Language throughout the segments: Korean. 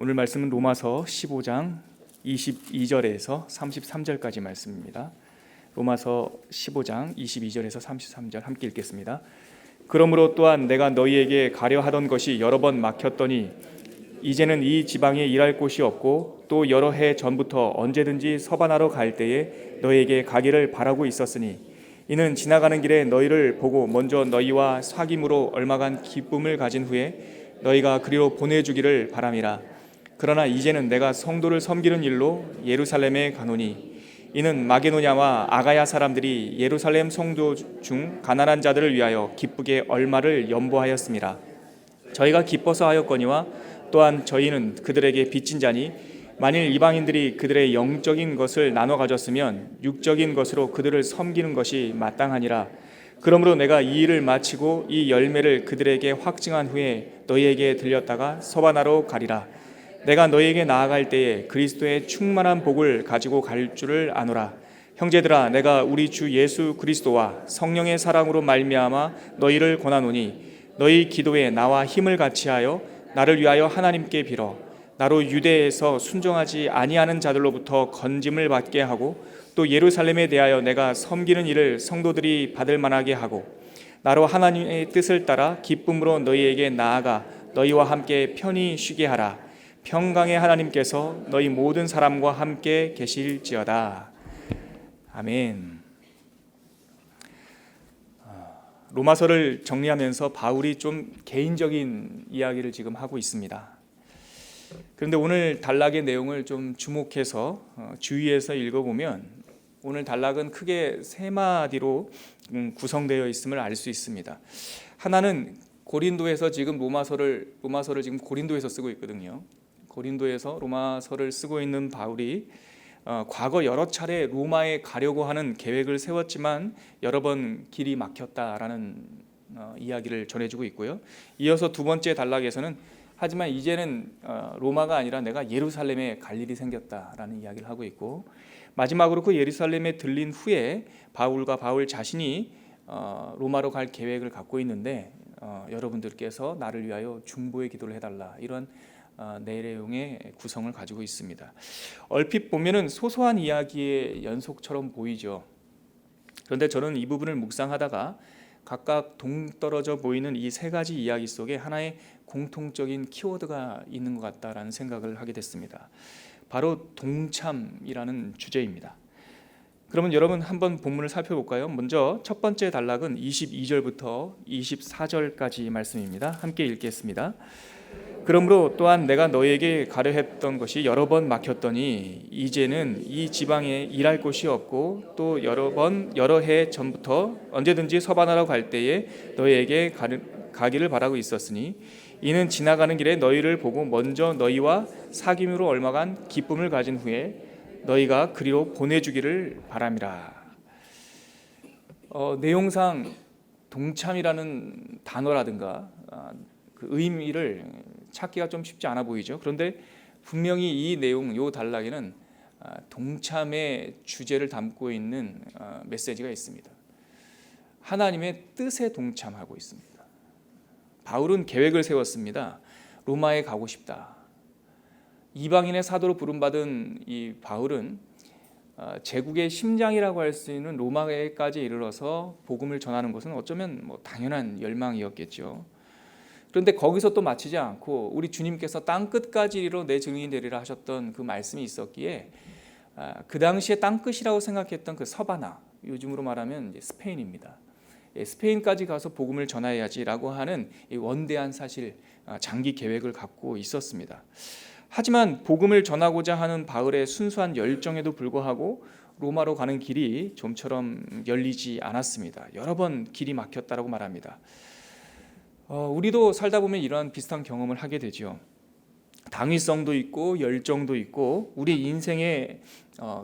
오늘 말씀은 로마서 15장 22절에서 33절까지 말씀입니다. 로마서 15장 22절에서 33절 함께 읽겠습니다. 그러므로 또한 내가 너희에게 가려 하던 것이 여러 번 막혔더니 이제는 이 지방에 일할 곳이 없고 또 여러 해 전부터 언제든지 서반하러 갈 때에 너희에게 가기를 바라고 있었으니 이는 지나가는 길에 너희를 보고 먼저 너희와 사귐으로 얼마간 기쁨을 가진 후에 너희가 그리로 보내주기를 바람이라. 그러나 이제는 내가 성도를 섬기는 일로 예루살렘에 가노니 이는 마게도냐와 아가야 사람들이 예루살렘 성도 중 가난한 자들을 위하여 기쁘게 얼마를 연보하였음이라. 저희가 기뻐서 하였거니와 또한 저희는 그들에게 빚진 자니 만일 이방인들이 그들의 영적인 것을 나눠 가졌으면 육적인 것으로 그들을 섬기는 것이 마땅하니라. 그러므로 내가 이 일을 마치고 이 열매를 그들에게 확증한 후에 너희에게 들렸다가 서반하러 가리라. 내가 너희에게 나아갈 때에 그리스도의 충만한 복을 가지고 갈 줄을 아노라. 형제들아, 내가 우리 주 예수 그리스도와 성령의 사랑으로 말미암아 너희를 권하노니 너희 기도에 나와 힘을 같이하여 나를 위하여 하나님께 빌어 나로 유대에서 순종하지 아니하는 자들로부터 건짐을 받게 하고 또 예루살렘에 대하여 내가 섬기는 일을 성도들이 받을 만하게 하고 나로 하나님의 뜻을 따라 기쁨으로 너희에게 나아가 너희와 함께 편히 쉬게 하라. 평강의 하나님께서 너희 모든 사람과 함께 계실지어다. 아멘. 로마서를 정리하면서 바울이 좀 개인적인 이야기를 지금 하고 있습니다. 그런데 오늘 단락의 내용을 좀 주목해서 주의해서 읽어보면 오늘 단락은 크게 세 마디로 구성되어 있음을 알 수 있습니다. 하나는 고린도에서 지금 로마서를 지금 고린도에서 쓰고 있거든요. 고린도에서 로마서를 쓰고 있는 바울이 과거 여러 차례 로마에 가려고 하는 계획을 세웠지만 여러 번 길이 막혔다라는 이야기를 전해주고 있고요. 이어서 두 번째 단락에서는 하지만 이제는 로마가 아니라 내가 예루살렘에 갈 일이 생겼다라는 이야기를 하고 있고, 마지막으로 그 예루살렘에 들린 후에 바울과 바울 자신이 로마로 갈 계획을 갖고 있는데 여러분들께서 나를 위하여 중보의 기도를 해달라, 이런 내용의 구성을 가지고 있습니다. 얼핏 보면은 소소한 이야기의 연속처럼 보이죠. 그런데 저는 이 부분을 묵상하다가 각각 동떨어져 보이는 이 세 가지 이야기 속에 하나의 공통적인 키워드가 있는 것 같다라는 생각을 하게 됐습니다. 바로 동참이라는 주제입니다. 그러면 여러분 한번 본문을 살펴볼까요? 먼저 첫 번째 단락은 22절부터 24절까지 말씀입니다. 함께 읽겠습니다. 그러므로 또한 내가 너희에게 가려 했던 것이 여러 번 막혔더니 이제는 이 지방에 일할 곳이 없고 또 여러 해 전부터 언제든지 서반하러 갈 때에 너희에게 가기를 바라고 있었으니 이는 지나가는 길에 너희를 보고 먼저 너희와 사귐으로 얼마간 기쁨을 가진 후에 너희가 그리로 보내주기를 바람이라. 내용상 동참이라는 단어라든가 그 의미를 찾기가 좀 쉽지 않아 보이죠. 그런데 분명히 이 내용, 이 단락에는 동참의 주제를 담고 있는 메시지가 있습니다. 하나님의 뜻에 동참하고 있습니다. 바울은 계획을 세웠습니다. 로마에 가고 싶다. 이방인의 사도로 부름받은 이 바울은 제국의 심장이라고 할 수 있는 로마에까지 이르러서 복음을 전하는 것은 어쩌면 당연한 열망이었겠죠. 그런데 거기서 또 마치지 않고 우리 주님께서 땅 끝까지 이르러 내 증인이 되리라 하셨던 그 말씀이 있었기에 그 당시에 땅 끝이라고 생각했던 그 서바나, 요즘으로 말하면 이제 스페인입니다. 스페인까지 가서 복음을 전해야지라고 하는 이 원대한 사실, 장기 계획을 갖고 있었습니다. 하지만 복음을 전하고자 하는 바울의 순수한 열정에도 불구하고 로마로 가는 길이 좀처럼 열리지 않았습니다. 여러 번 길이 막혔다라고 말합니다. 우리도 살다 보면 이러한 비슷한 경험을 하게 되죠. 당위성도 있고 열정도 있고 우리 인생의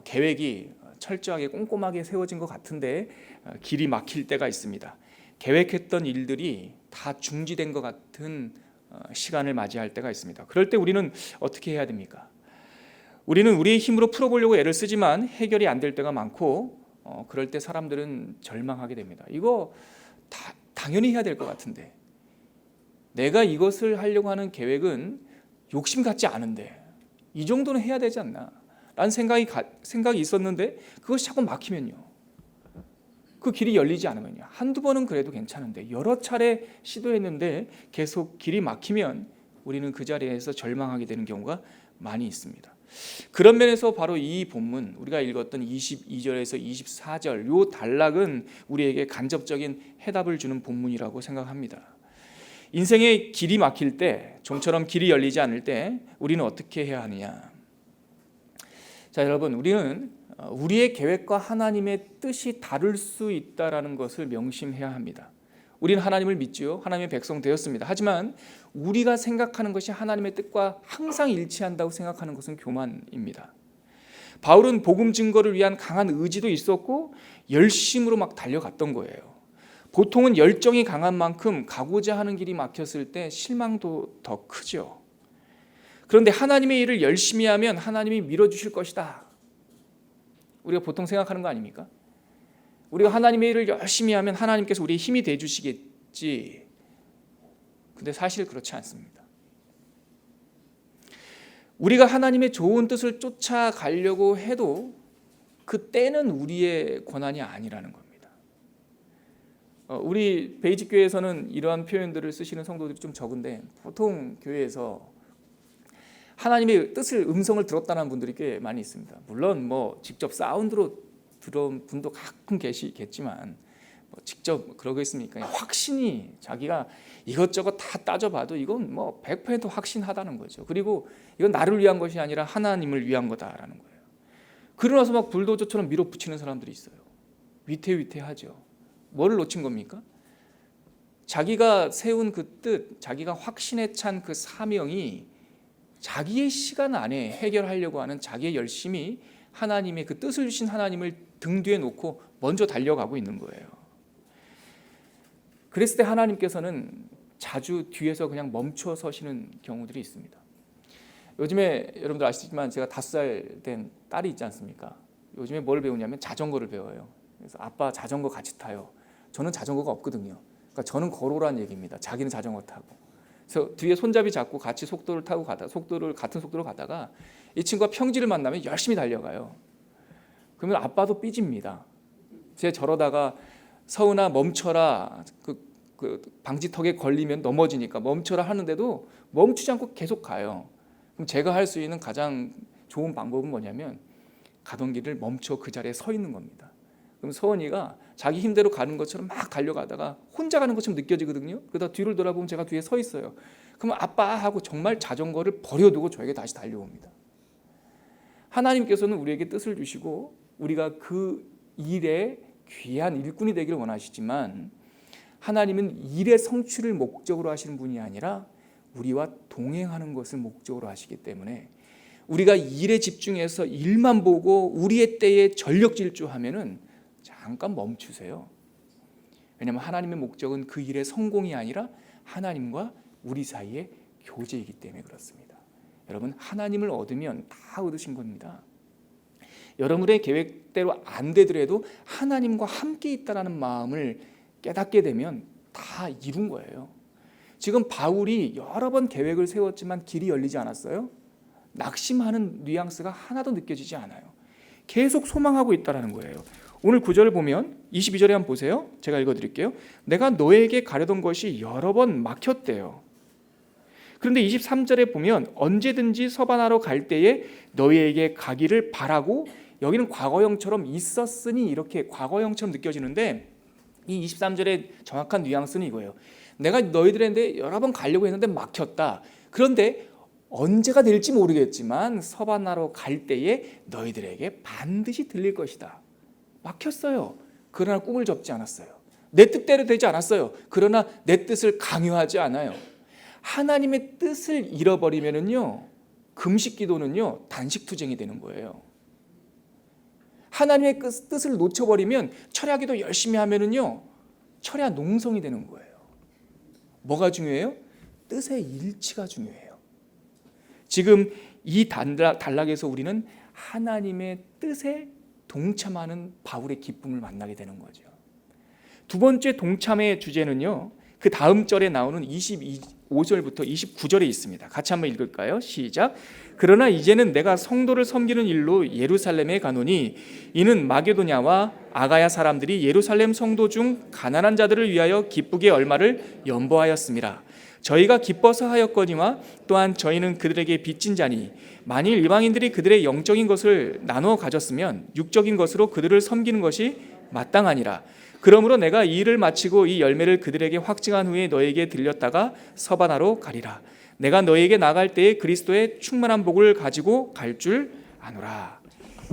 계획이 철저하게 꼼꼼하게 세워진 것 같은데 길이 막힐 때가 있습니다. 계획했던 일들이 다 중지된 것 같은 시간을 맞이할 때가 있습니다. 그럴 때 우리는 어떻게 해야 됩니까? 우리는 우리의 힘으로 풀어보려고 애를 쓰지만 해결이 안 될 때가 많고 그럴 때 사람들은 절망하게 됩니다. 이거 당연히 해야 될 것 같은데, 내가 이것을 하려고 하는 계획은 욕심 같지 않은데 이 정도는 해야 되지 않나 라는 생각이 있었는데 그것이 자꾸 막히면요, 그 길이 열리지 않으면요, 한두 번은 그래도 괜찮은데 여러 차례 시도했는데 계속 길이 막히면 우리는 그 자리에서 절망하게 되는 경우가 많이 있습니다. 그런 면에서 바로 이 본문 우리가 읽었던 22절에서 24절 요 단락은 우리에게 간접적인 해답을 주는 본문이라고 생각합니다. 인생의 길이 막힐 때, 좀처럼 길이 열리지 않을 때 우리는 어떻게 해야 하느냐? 자, 여러분, 우리는 우리의 계획과 하나님의 뜻이 다를 수 있다라는 것을 명심해야 합니다. 우리는 하나님을 믿지요. 하나님의 백성 되었습니다. 하지만 우리가 생각하는 것이 하나님의 뜻과 항상 일치한다고 생각하는 것은 교만입니다. 바울은 복음 증거를 위한 강한 의지도 있었고 열심으로 막 달려갔던 거예요. 보통은 열정이 강한 만큼 가고자 하는 길이 막혔을 때 실망도 더 크죠. 그런데 하나님의 일을 열심히 하면 하나님이 밀어주실 것이다, 우리가 보통 생각하는 거 아닙니까? 우리가 하나님의 일을 열심히 하면 하나님께서 우리의 힘이 돼주시겠지. 근데 사실 그렇지 않습니다. 우리가 하나님의 좋은 뜻을 쫓아가려고 해도 그 때는 우리의 권한이 아니라는 겁니다. 우리 베이직 교회에서는 이러한 표현들을 쓰시는 성도들이 좀 적은데, 보통 교회에서 하나님의 뜻을 음성을 들었다는 분들이 꽤 많이 있습니다. 물론 뭐 직접 사운드로 들은 분도 가끔 계시겠지만 뭐 직접 그러겠습니까? 확신이, 자기가 이것저것 다 따져봐도 이건 뭐 100% 확신하다는 거죠. 그리고 이건 나를 위한 것이 아니라 하나님을 위한 거다라는 거예요. 그러나서 막 불도저처럼 밀어붙이는 사람들이 있어요. 위태위태하죠. 뭐를 놓친 겁니까? 자기가 세운 그 뜻, 자기가 확신에 찬 그 사명이 자기의 시간 안에 해결하려고 하는 자기의 열심이 하나님의 그 뜻을 주신 하나님을 등 뒤에 놓고 먼저 달려가고 있는 거예요. 그랬을 때 하나님께서는 자주 뒤에서 그냥 멈춰 서시는 경우들이 있습니다. 요즘에 여러분들 아시지만 제가 5살 된 딸이 있지 않습니까? 요즘에 뭘 배우냐면 자전거를 배워요. 그래서 아빠 자전거 같이 타요. 저는 자전거가 없거든요. 그러니까 저는 걸어오라는 얘기입니다. 자기는 자전거 타고. 그래서 뒤에 손잡이 잡고 같이 속도를 타고 가다 같은 속도로 가다가 이 친구가 평지를 만나면 열심히 달려가요. 그러면 아빠도 삐집니다. 제 저러다가 서은아 멈춰라, 그 방지턱에 걸리면 넘어지니까 멈춰라 하는데도 멈추지 않고 계속 가요. 그럼 제가 할 수 있는 가장 좋은 방법은 뭐냐면 가던 길을 멈춰 그 자리에 서 있는 겁니다. 그럼 서은이가 자기 힘대로 가는 것처럼 막 달려가다가 혼자 가는 것처럼 느껴지거든요. 그러다 뒤를 돌아보면 제가 뒤에 서 있어요. 그러면 아빠 하고 정말 자전거를 버려두고 저에게 다시 달려옵니다. 하나님께서는 우리에게 뜻을 주시고 우리가 그 일에 귀한 일꾼이 되기를 원하시지만, 하나님은 일의 성취를 목적으로 하시는 분이 아니라 우리와 동행하는 것을 목적으로 하시기 때문에 우리가 일에 집중해서 일만 보고 우리의 때에 전력 질주하면은 잠깐 멈추세요. 왜냐하면 하나님의 목적은 그 일의 성공이 아니라 하나님과 우리 사이의 교제이기 때문에 그렇습니다. 여러분, 하나님을 얻으면 다 얻으신 겁니다. 여러분의 계획대로 안 되더라도 하나님과 함께 있다는 마음을 깨닫게 되면 다 이룬 거예요. 지금 바울이 여러 번 계획을 세웠지만 길이 열리지 않았어요. 낙심하는 뉘앙스가 하나도 느껴지지 않아요. 계속 소망하고 있다는 거예요. 오늘 9절을 보면 22절에 한번 보세요. 제가 읽어드릴게요. 내가 너에게 가려던 것이 여러 번 막혔대요. 그런데 23절에 보면 언제든지 서바나로 갈 때에 너희에게 가기를 바라고, 여기는 과거형처럼 있었으니 이렇게 과거형처럼 느껴지는데, 이 23절의 정확한 뉘앙스는 이거예요. 내가 너희들한테 여러 번 가려고 했는데 막혔다. 그런데 언제가 될지 모르겠지만 서바나로 갈 때에 너희들에게 반드시 들릴 것이다. 막혔어요. 그러나 꿈을 접지 않았어요. 내 뜻대로 되지 않았어요. 그러나 내 뜻을 강요하지 않아요. 하나님의 뜻을 잃어버리면은요, 금식 기도는요 단식투쟁이 되는 거예요. 하나님의 뜻을 놓쳐버리면 철야기도 열심히 하면은요 철야 농성이 되는 거예요. 뭐가 중요해요? 뜻의 일치가 중요해요. 지금 이 단락에서 우리는 하나님의 뜻에 동참하는 바울의 기쁨을 만나게 되는 거죠. 두 번째 동참의 주제는요, 그 다음 절에 나오는 25절부터 29절에 있습니다. 같이 한번 읽을까요? 시작. 그러나 이제는 내가 성도를 섬기는 일로 예루살렘에 가노니 이는 마게도냐와 아가야 사람들이 예루살렘 성도 중 가난한 자들을 위하여 기쁘게 얼마를 연보하였습니다. 저희가 기뻐서 하였거니와 또한 저희는 그들에게 빚진 자니 만일 이방인들이 그들의 영적인 것을 나누어 가졌으면 육적인 것으로 그들을 섬기는 것이 마땅하니라. 그러므로 내가 이 일을 마치고 이 열매를 그들에게 확증한 후에 너에게 들렸다가 서바나로 가리라. 내가 너에게 나갈 때에 그리스도의 충만한 복을 가지고 갈 줄 아노라.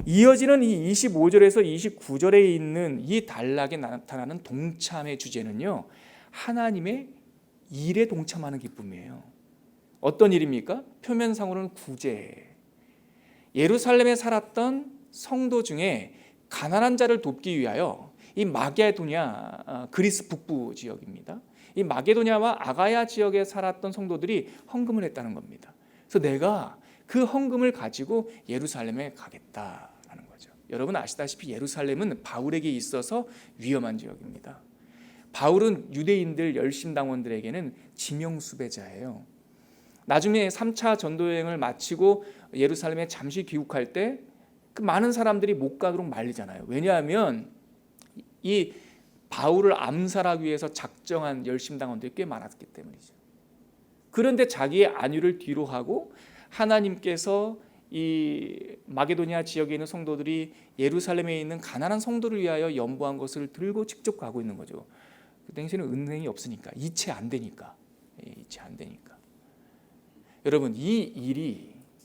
이어지는 이 25절에서 29절에 있는 이 단락에 나타나는 동참의 주제는요, 하나님의 일에 동참하는 기쁨이에요. 어떤 일입니까? 표면상으로는 구제. 예루살렘에 살았던 성도 중에 가난한 자를 돕기 위하여 이 마게도냐, 그리스 북부 지역입니다. 이 마게도냐와 아가야 지역에 살았던 성도들이 헌금을 했다는 겁니다. 그래서 내가 그 헌금을 가지고 예루살렘에 가겠다라는 거죠. 여러분 아시다시피 예루살렘은 바울에게 있어서 위험한 지역입니다. 바울은 유대인들 열심당원들에게는 지명수배자예요. 나중에 3차 전도여행을 마치고 예루살렘에 잠시 귀국할 때 그 많은 사람들이 못 가도록 말리잖아요. 왜냐하면 이 바울을 암살하기 위해서 작정한 열심당원들이 꽤 많았기 때문이죠. 그런데 자기의 안위를 뒤로 하고 하나님께서 이 마게도냐 지역에 있는 성도들이 예루살렘에 있는 가난한 성도를 위하여 연보한 것을 들고 직접 가고 있는 거죠. 그 당시에는 은행이 없으니까, 이체 안 되니까. 여러분 이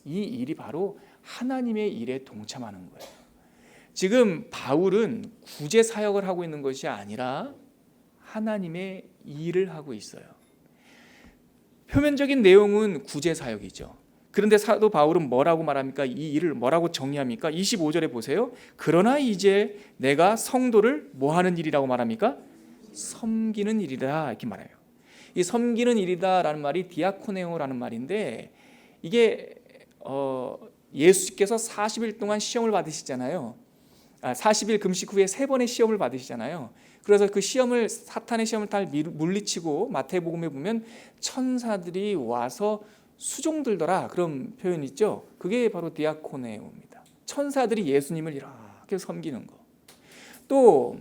일이 바로 하나님의 일에 동참하는 거예요. 지금 바울은 구제 사역을 하고 있는 것이 아니라 하나님의 일을 하고 있어요. 표면적인 내용은 구제 사역이죠. 그런데 사도 바울은 뭐라고 말합니까? 이 일을 뭐라고 정의합니까? 25절에 보세요. 그러나 이제 내가 성도를 뭐 하는 일이라고 말합니까? 섬기는 일이다 이렇게 말해요. 이 섬기는 일이다라는 말이 디아코네오라는 말인데 이게 예수께서 40일 동안 시험을 받으시잖아요. 40일 금식 후에 3번의 시험을 받으시잖아요. 그래서 그 시험을 사탄의 시험을 다 물리치고 마태복음에 보면 천사들이 와서 수종들더라 그런 표현이 있죠. 그게 바로 디아코네오입니다. 천사들이 예수님을 이렇게 섬기는 거. 또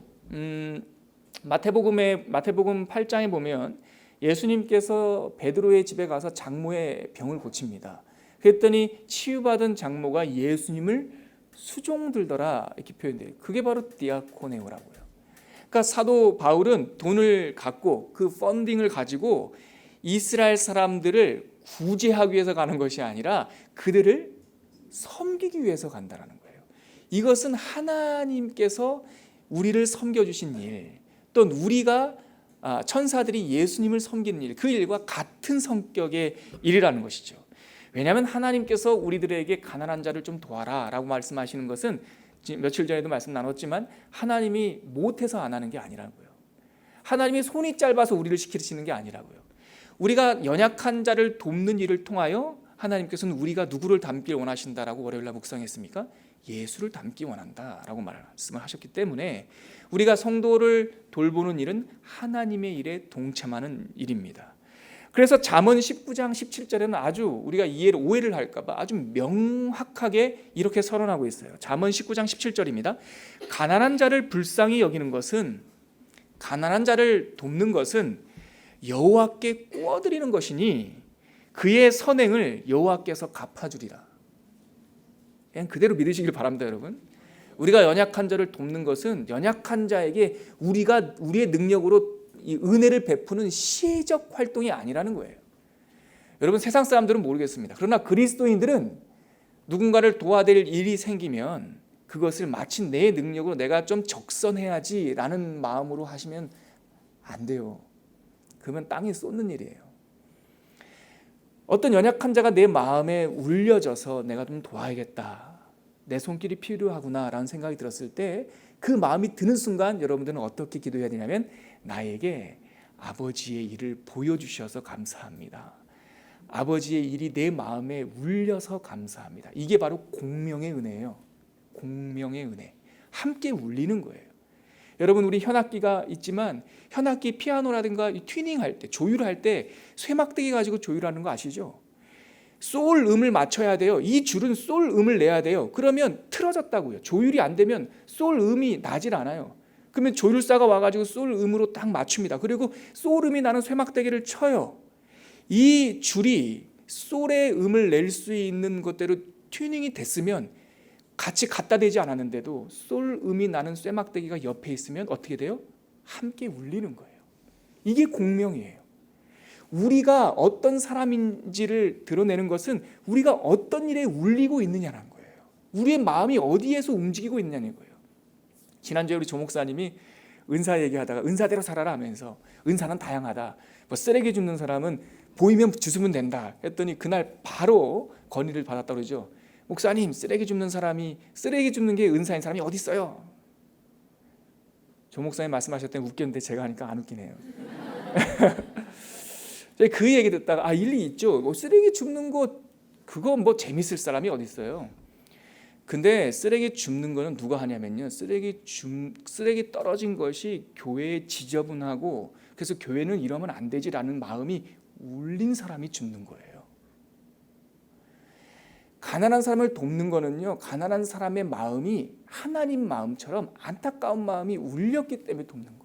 마태복음 8장에 보면 예수님께서 베드로의 집에 가서 장모의 병을 고칩니다. 그랬더니 치유받은 장모가 예수님을 수종들더라 이렇게 표현돼요. 그게 바로 디아코네오라고요. 그러니까 사도 바울은 돈을 갖고 그 펀딩을 가지고 이스라엘 사람들을 구제하기 위해서 가는 것이 아니라 그들을 섬기기 위해서 간다는 거예요. 이것은 하나님께서 우리를 섬겨주신 일, 또 우리가 천사들이 예수님을 섬기는 일, 그 일과 같은 성격의 일이라는 것이죠. 왜냐하면 하나님께서 우리들에게 가난한 자를 좀 도와라 라고 말씀하시는 것은 며칠 전에도 말씀 나눴지만 하나님이 못해서 안 하는 게 아니라고요. 하나님이 손이 짧아서 우리를 시키시는 게 아니라고요. 우리가 연약한 자를 돕는 일을 통하여 하나님께서는 우리가 누구를 닮길 원하신다라고 월요일날 묵상했습니까? 예수를 닮기 원한다라고 말씀을 하셨기 때문에 우리가 성도를 돌보는 일은 하나님의 일에 동참하는 일입니다. 그래서 잠언 19장 17절에는 아주 우리가 오해를 할까 봐 아주 명확하게 이렇게 선언하고 있어요. 잠언 19장 17절입니다. 가난한 자를 불쌍히 여기는 것은, 가난한 자를 돕는 것은 여호와께 꾸어드리는 것이니 그의 선행을 여호와께서 갚아주리라. 그냥 그대로 믿으시길 바랍니다, 여러분. 우리가 연약한 자를 돕는 것은 연약한 자에게 우리가 우리의 능력으로 이 은혜를 베푸는 시혜적 활동이 아니라는 거예요. 여러분 세상 사람들은 모르겠습니다. 그러나 그리스도인들은 누군가를 도와드릴 일이 생기면 그것을 마치 내 능력으로 내가 좀 적선해야지라는 마음으로 하시면 안 돼요. 그러면 땅에 쏟는 일이에요. 어떤 연약한 자가 내 마음에 울려져서 내가 좀 도와야겠다, 내 손길이 필요하구나라는 생각이 들었을 때 그 마음이 드는 순간 여러분들은 어떻게 기도해야 되냐면 나에게 아버지의 일을 보여주셔서 감사합니다. 아버지의 일이 내 마음에 울려서 감사합니다. 이게 바로 공명의 은혜예요. 공명의 은혜. 함께 울리는 거예요. 여러분 우리 현악기가 있지만 현악기 피아노라든가 튜닝할 때 조율할 때 쇠막대기 가지고 조율하는 거 아시죠? 솔 음을 맞춰야 돼요. 이 줄은 솔 음을 내야 돼요. 그러면 틀어졌다고요. 조율이 안 되면 솔 음이 나질 않아요. 그러면 조율사가 와가지고 솔 음으로 딱 맞춥니다. 그리고 솔 음이 나는 쇠막대기를 쳐요. 이 줄이 솔의 음을 낼 수 있는 것대로 튜닝이 됐으면 같이 갖다 대지 않았는데도 솔 음이 나는 쇠막대기가 옆에 있으면 어떻게 돼요? 함께 울리는 거예요. 이게 공명이에요. 우리가 어떤 사람인지를 드러내는 것은 우리가 어떤 일에 울리고 있느냐는 거예요. 우리의 마음이 어디에서 움직이고 있느냐는 거예요. 지난주에 우리 조 목사님이 은사 얘기하다가 은사대로 살아라 하면서 은사는 다양하다. 뭐 쓰레기 줍는 사람은 보이면 주스면 된다 했더니 그날 바로 건의를 받았다고 그러죠. 목사님, 쓰레기 줍는 게 은사인 사람이 어디 있어요? 조 목사님 말씀하셨더니 웃겼는데 제가 하니까 안 웃기네요. 그 얘기 듣다가 일리 있죠. 쓰레기 줍는 거 그거 뭐 재밌을 사람이 어디 있어요? 근데 쓰레기 줍는 거는 누가 하냐면요. 쓰레기 떨어진 것이 교회에 지저분하고 그래서 교회는 이러면 안 되지라는 마음이 울린 사람이 줍는 거예요. 가난한 사람을 돕는 거는요. 가난한 사람의 마음이 하나님 마음처럼 안타까운 마음이 울렸기 때문에 돕는 거예요.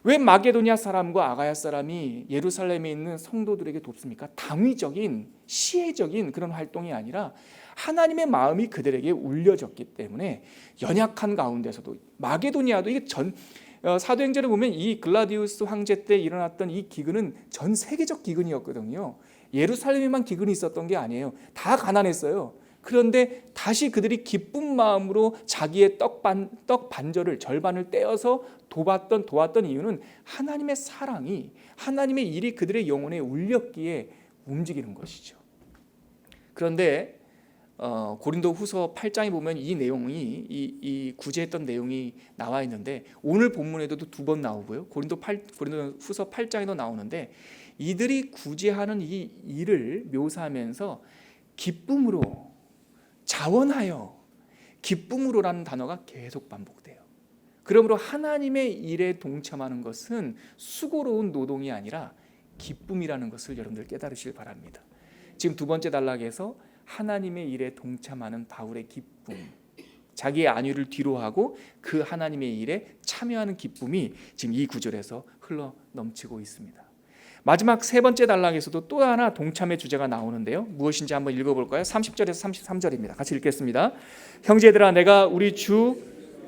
왜 마게도냐 사람과 아가야 사람이 예루살렘에 있는 성도들에게 돕습니까? 당위적인 시혜적인 그런 활동이 아니라 하나님의 마음이 그들에게 울려졌기 때문에 연약한 가운데서도 마게도냐도 이게 사도행전을 보면 이 글라디우스 황제 때 일어났던 이 기근은 전 세계적 기근이었거든요. 예루살렘에만 기근이 있었던 게 아니에요. 다 가난했어요. 그런데 다시 그들이 기쁜 마음으로 자기의 떡 반절을 절반을 떼어서 도왔던 이유는 하나님의 사랑이 하나님의 일이 그들의 영혼에 울렸기에 움직이는 것이죠. 그런데 고린도후서 8장에 보면 이 내용이 이 구제했던 내용이 나와 있는데 오늘 본문에도 두 번 나오고요. 고린도후서 8장에도 나오는데 이들이 구제하는 이 일을 묘사하면서 기쁨으로 자원하여 기쁨으로라는 단어가 계속 반복돼요. 그러므로 하나님의 일에 동참하는 것은 수고로운 노동이 아니라 기쁨이라는 것을 여러분들 깨달으시길 바랍니다. 지금 두 번째 단락에서 하나님의 일에 동참하는 바울의 기쁨, 자기의 안위를 뒤로하고 그 하나님의 일에 참여하는 기쁨이 지금 이 구절에서 흘러 넘치고 있습니다. 마지막 세 번째 단락에서도 또 하나 동참의 주제가 나오는데요. 무엇인지 한번 읽어볼까요? 30절에서 33절입니다. 같이 읽겠습니다. 형제들아, 내가 우리 주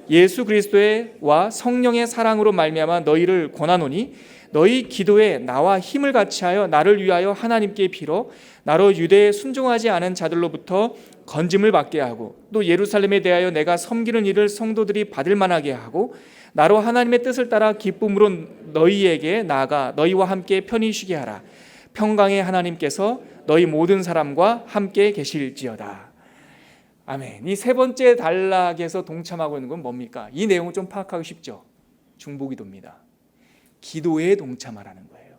예수 그리스도와 성령의 사랑으로 말미암아 너희를 권하노니 너희 기도에 나와 힘을 같이하여 나를 위하여 하나님께 빌어 나로 유대에 순종하지 않은 자들로부터 건짐을 받게 하고 또 예루살렘에 대하여 내가 섬기는 일을 성도들이 받을 만하게 하고 나로 하나님의 뜻을 따라 기쁨으로 너희에게 나아가 너희와 함께 편히 쉬게 하라. 평강의 하나님께서 너희 모든 사람과 함께 계실지어다. 아멘. 이 세 번째 단락에서 동참하고 있는 건 뭡니까? 이 내용을 좀 파악하기 쉽죠. 중보기도입니다. 기도에 동참하라는 거예요.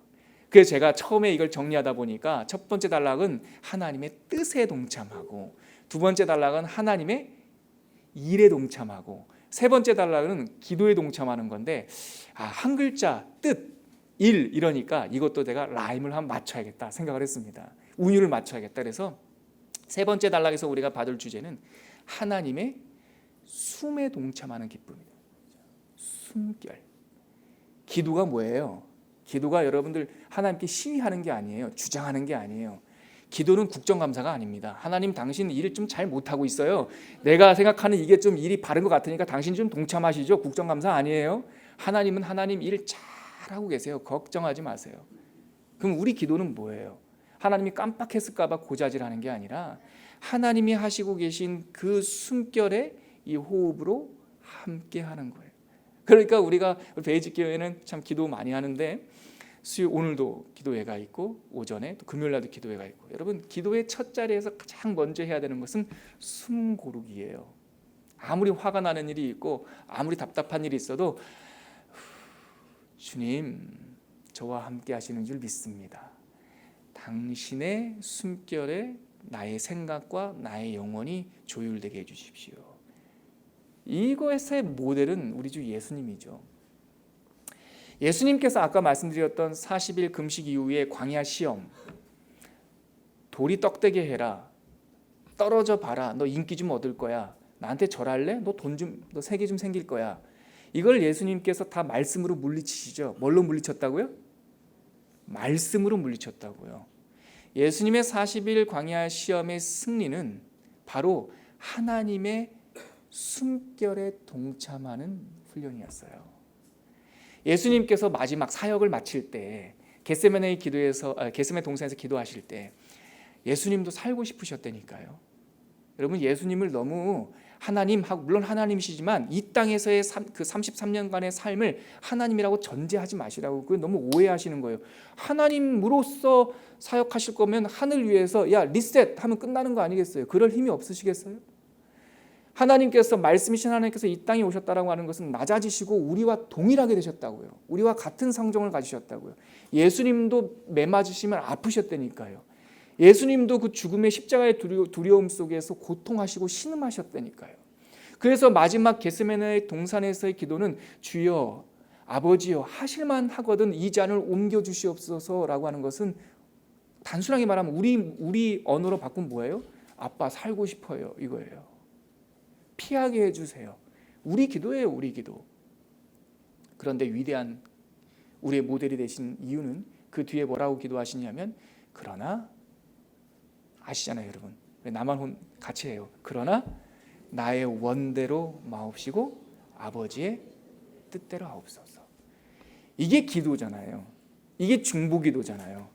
그래서 제가 처음에 이걸 정리하다 보니까 첫 번째 단락은 하나님의 뜻에 동참하고 두 번째 단락은 하나님의 일에 동참하고 세 번째 단락은 기도에 동참하는 건데 한 글자 뜻, 일 이러니까 이것도 내가 라임을 한번 맞춰야겠다 생각을 했습니다. 운율을 맞춰야겠다. 그래서 세 번째 단락에서 우리가 받을 주제는 하나님의 숨에 동참하는 기쁨입니다. 숨결. 기도가 뭐예요? 기도가 여러분들 하나님께 시위하는 게 아니에요. 주장하는 게 아니에요. 기도는 국정감사가 아닙니다. 하나님 당신 일을 좀 잘 못하고 있어요. 내가 생각하는 이게 좀 일이 바른 것 같으니까 당신 좀 동참하시죠. 국정감사 아니에요. 하나님은 하나님 일 잘하고 계세요. 걱정하지 마세요. 그럼 우리 기도는 뭐예요? 하나님이 깜빡했을까 봐 고자질하는 게 아니라 하나님이 하시고 계신 그 숨결에 이 호흡으로 함께 하는 거예요. 그러니까 우리가 베이직교회는 참 기도 많이 하는데 오늘도 기도회가 있고 오전에 또 금요일날도 기도회가 있고 여러분 기도의 첫 자리에서 가장 먼저 해야 되는 것은 숨 고르기예요. 아무리 화가 나는 일이 있고 아무리 답답한 일이 있어도 주님 저와 함께 하시는 줄 믿습니다. 당신의 숨결에 나의 생각과 나의 영혼이 조율되게 해주십시오. 이것의 모델은 우리 주 예수님이죠. 예수님께서 아까 말씀드렸던 40일 금식 이후에 광야 시험, 돌이 떡되게 해라, 떨어져 봐라, 너 인기 좀 얻을 거야, 나한테 절할래? 너 세계 좀 생길 거야. 이걸 예수님께서 다 말씀으로 물리치시죠. 뭘로 물리쳤다고요? 말씀으로 물리쳤다고요. 예수님의 40일 광야 시험의 승리는 바로 하나님의 숨결에 동참하는 훈련이었어요. 예수님께서 마지막 사역을 마칠 때 겟세마네 동산에서 기도하실 때 예수님도 살고 싶으셨다니까요. 여러분, 예수님을 너무 하나님하고, 물론 하나님이시지만 이 땅에서의 그 33년간의 삶을 하나님이라고 전제하지 마시라고, 그걸 너무 오해하시는 거예요. 하나님으로서 사역하실 거면 하늘 위에서 야 리셋 하면 끝나는 거 아니겠어요? 그럴 힘이 없으시겠어요? 하나님께서, 말씀이신 하나님께서 이 땅에 오셨다라고 하는 것은 낮아지시고 우리와 동일하게 되셨다고요. 우리와 같은 성정을 가지셨다고요. 예수님도 매 맞으시면 아프셨다니까요. 예수님도 그 죽음의 십자가의 두려움 속에서 고통하시고 신음하셨다니까요. 그래서 마지막 겟세마네 동산에서의 기도는 주여 아버지여 하실만 하거든 이 잔을 옮겨주시옵소서라고 하는 것은 단순하게 말하면 우리 언어로 바꾸면 뭐예요? 아빠 살고 싶어요, 이거예요. 피하게 해주세요. 우리 기도예요, 우리 기도. 그런데 위대한 우리의 모델이 되신 이유는 그 뒤에 뭐라고 기도하시냐면, 그러나 아시잖아요, 여러분. 나만 같이 해요. 그러나 나의 원대로 마옵시고 아버지의 뜻대로 하옵소서. 이게 기도잖아요. 이게 중보기도잖아요.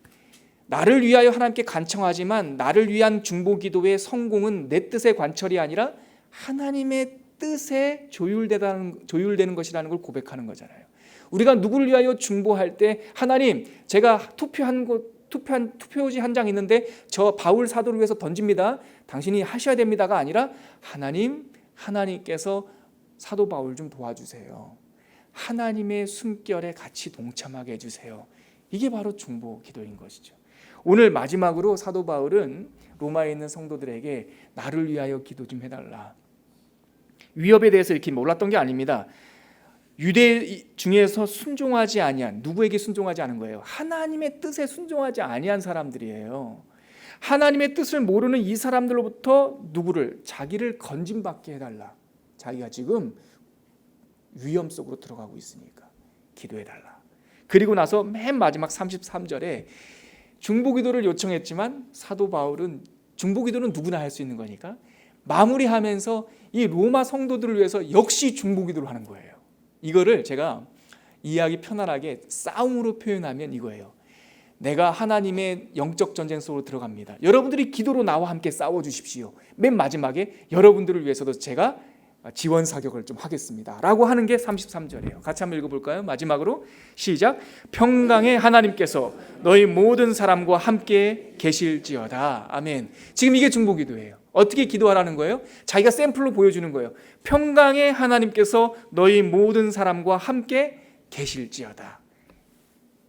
나를 위하여 하나님께 간청하지만 나를 위한 중보기도의 성공은 내 뜻의 관철이 아니라 하나님의 뜻에 조율되는 것이라는 걸 고백하는 거잖아요. 우리가 누구를 위하여 중보할 때 하나님, 제가 투표지 한 장 있는데 저 바울 사도를 위해서 던집니다. 당신이 하셔야 됩니다가 아니라 하나님께서 사도 바울 좀 도와주세요. 하나님의 숨결에 같이 동참하게 해주세요. 이게 바로 중보 기도인 것이죠. 오늘 마지막으로 사도 바울은 로마에 있는 성도들에게 나를 위하여 기도 좀 해달라. 위협에 대해서 이렇게 몰랐던 게 아닙니다. 유대 중에서 순종하지 아니한, 누구에게 순종하지 않은 거예요? 하나님의 뜻에 순종하지 아니한 사람들이에요. 하나님의 뜻을 모르는 이 사람들로부터 자기를 건짐받게 해달라. 자기가 지금 위험 속으로 들어가고 있으니까 기도해달라. 그리고 나서 맨 마지막 33절에 중보기도를 요청했지만 사도 바울은, 중보기도는 누구나 할 수 있는 거니까 마무리하면서 이 로마 성도들을 위해서 역시 중보기도를 하는 거예요. 이거를 제가 이해하기 편안하게 싸움으로 표현하면 이거예요. 내가 하나님의 영적 전쟁 속으로 들어갑니다. 여러분들이 기도로 나와 함께 싸워주십시오. 맨 마지막에 여러분들을 위해서도 제가 지원 사격을 좀 하겠습니다 라고 하는 게 33절이에요. 같이 한번 읽어볼까요? 마지막으로 시작. 평강의 하나님께서 너희 모든 사람과 함께 계실지어다. 아멘. 지금 이게 중보기도예요. 어떻게 기도하라는 거예요? 자기가 샘플로 보여주는 거예요. 평강의 하나님께서 너희 모든 사람과 함께 계실지어다.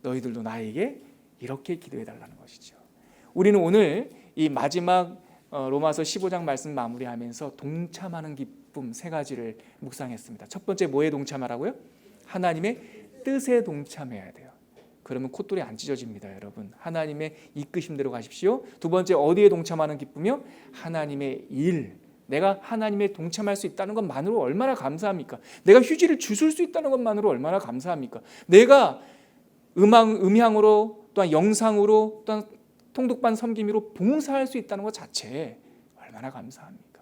너희들도 나에게 이렇게 기도해달라는 것이죠. 우리는 오늘 이 마지막 로마서 15장 말씀 마무리하면서 동참하는 기쁨 세 가지를 묵상했습니다. 첫 번째, 뭐에 동참하라고요? 하나님의 뜻에 동참해야 돼요. 그러면 콧돌이 안 찢어집니다, 여러분. 하나님의 이끄심대로 가십시오. 두 번째, 어디에 동참하는 기쁨이요? 하나님의 일. 내가 하나님의 동참할 수 있다는 것만으로 얼마나 감사합니까? 내가 휴지를 주술 수 있다는 것만으로 얼마나 감사합니까? 내가 음향으로 또한 영상으로 또한 통독반 섬김으로 봉사할 수 있다는 것 자체에 얼마나 감사합니까?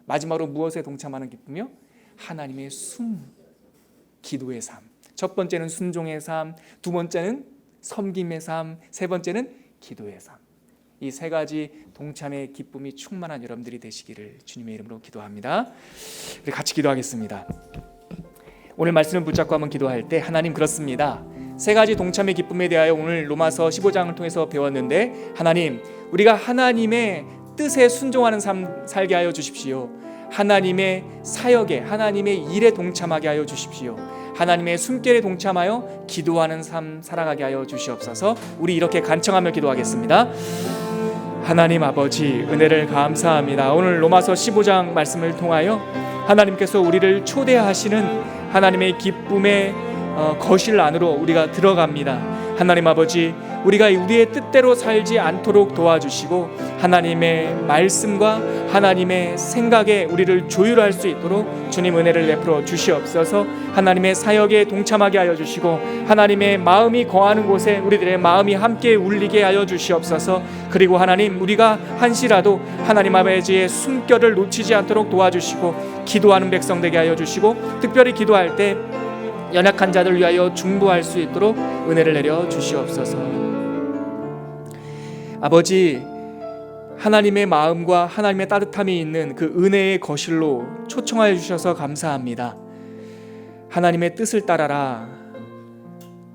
마지막으로 무엇에 동참하는 기쁨이요? 하나님의 기도의 삶. 첫 번째는 순종의 삶, 두 번째는 섬김의 삶, 세 번째는 기도의 삶. 이 세 가지 동참의 기쁨이 충만한 여러분들이 되시기를 주님의 이름으로 기도합니다. 우리 같이 기도하겠습니다. 오늘 말씀을 붙잡고 한번 기도할 때, 하나님, 그렇습니다. 세 가지 동참의 기쁨에 대하여 오늘 로마서 15장을 통해서 배웠는데, 하나님, 우리가 하나님의 뜻에 순종하는 삶 살게 하여 주십시오. 하나님의 사역에, 하나님의 일에 동참하게 하여 주십시오. 하나님의 숨결에 동참하여 기도하는 삶 살아가게 하여 주시옵소서. 우리 이렇게 간청하며 기도하겠습니다. 하나님 아버지, 은혜를 감사합니다. 오늘 로마서 15장 말씀을 통하여 하나님께서 우리를 초대하시는 하나님의 기쁨의 거실 안으로 우리가 들어갑니다. 하나님 아버지, 우리가 우리의 뜻대로 살지 않도록 도와주시고 하나님의 말씀과 하나님의 생각에 우리를 조율할 수 있도록 주님 은혜를 베풀어 주시옵소서. 하나님의 사역에 동참하게 하여 주시고 하나님의 마음이 거하는 곳에 우리들의 마음이 함께 울리게 하여 주시옵소서. 그리고 하나님, 우리가 한시라도 하나님 아버지의 숨결을 놓치지 않도록 도와주시고 기도하는 백성 되게 하여 주시고, 특별히 기도할 때 연약한 자들 위하여 중보할 수 있도록 은혜를 내려 주시옵소서. 아버지, 하나님의 마음과 하나님의 따뜻함이 있는 그 은혜의 거실로 초청하여 주셔서 감사합니다. 하나님의 뜻을 따라라.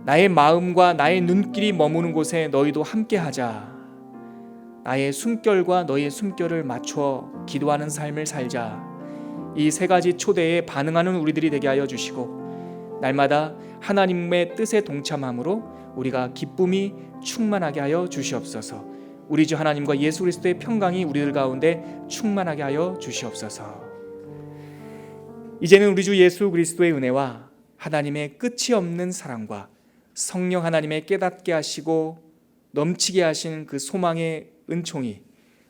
나의 마음과 나의 눈길이 머무는 곳에 너희도 함께하자. 나의 숨결과 너희의 숨결을 맞춰 기도하는 삶을 살자. 이 세 가지 초대에 반응하는 우리들이 되게 하여 주시고, 날마다 하나님의 뜻에 동참함으로 우리가 기쁨이 충만하게 하여 주시옵소서. 우리 주 하나님과 예수 그리스도의 평강이 우리들 가운데 충만하게 하여 주시옵소서. 이제는 우리 주 예수 그리스도의 은혜와 하나님의 끝이 없는 사랑과 성령 하나님의 깨닫게 하시고 넘치게 하신 그 소망의 은총이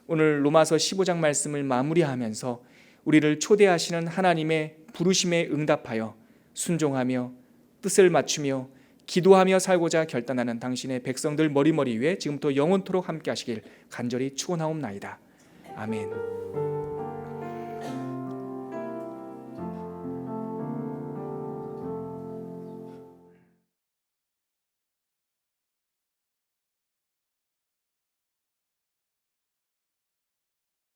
오늘 로마서 15장 말씀을 마무리하면서 우리를 초대하시는 하나님의 부르심에 응답하여 순종하며 뜻을 맞추며 기도하며 살고자 결단하는 당신의 백성들 머리머리 위에 지금부터 영원토록 함께 하시길 간절히 축원하옵나이다. 아멘.